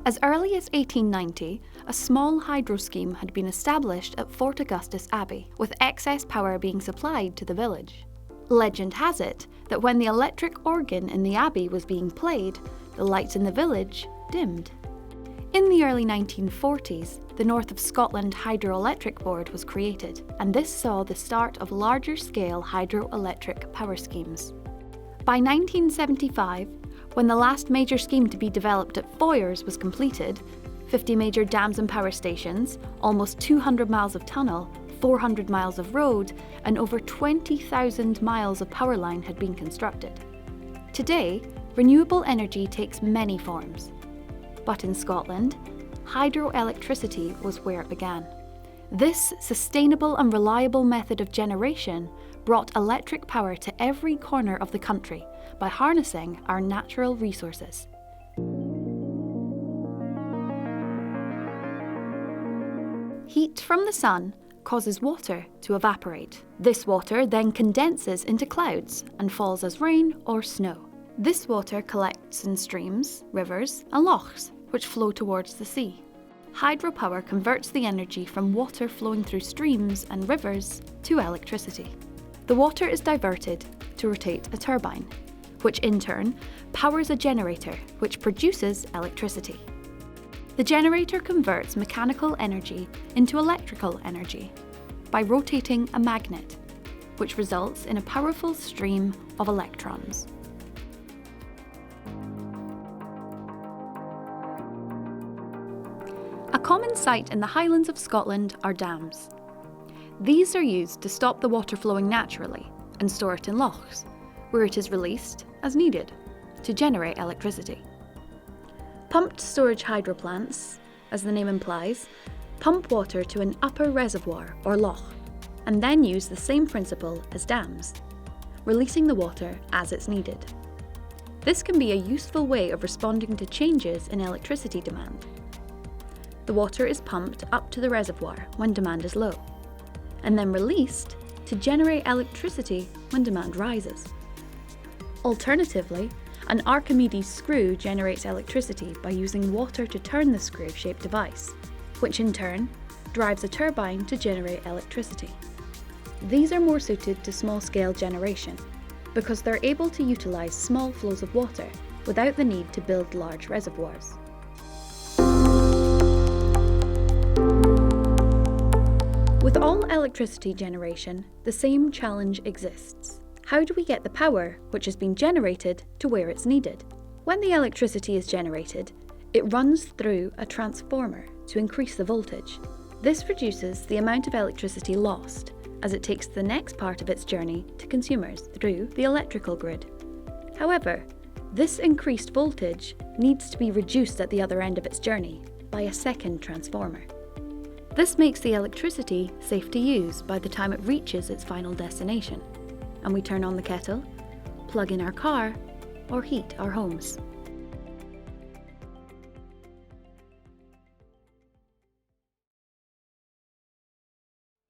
As early as 1890, a small hydro scheme had been established at Fort Augustus Abbey, with excess power being supplied to the village. Legend has it that when the electric organ in the abbey was being played, the lights in the village dimmed. In the early 1940s, the North of Scotland Hydroelectric Board was created, and this saw the start of larger-scale hydroelectric power schemes. By 1975, when the last major scheme to be developed at Foyers was completed, 50 major dams and power stations, almost 200 miles of tunnel, 400 miles of road, and over 20,000 miles of power line had been constructed. Today, renewable energy takes many forms. But in Scotland, hydroelectricity was where it began. This sustainable and reliable method of generation brought electric power to every corner of the country by harnessing our natural resources. Heat from the sun causes water to evaporate. This water then condenses into clouds and falls as rain or snow. This water collects in streams, rivers, and lochs, which flow towards the sea. Hydropower converts the energy from water flowing through streams and rivers to electricity. The water is diverted to rotate a turbine, which in turn powers a generator, which produces electricity. The generator converts mechanical energy into electrical energy by rotating a magnet, which results in a powerful stream of electrons. A common sight in the Highlands of Scotland are dams. These are used to stop the water flowing naturally and store it in lochs, where it is released as needed to generate electricity. Pumped storage hydro plants, as the name implies, pump water to an upper reservoir or loch, and then use the same principle as dams, releasing the water as it's needed. This can be a useful way of responding to changes in electricity demand. The water is pumped up to the reservoir when demand is low, and then released to generate electricity when demand rises. Alternatively, an Archimedes screw generates electricity by using water to turn the screw-shaped device, which in turn drives a turbine to generate electricity. These are more suited to small-scale generation because they're able to utilise small flows of water without the need to build large reservoirs. With all electricity generation, the same challenge exists. How do we get the power which has been generated to where it's needed? When the electricity is generated, it runs through a transformer to increase the voltage. This reduces the amount of electricity lost as it takes the next part of its journey to consumers through the electrical grid. However, this increased voltage needs to be reduced at the other end of its journey by a second transformer. This makes the electricity safe to use by the time it reaches its final destination, and we turn on the kettle, plug in our car, or heat our homes.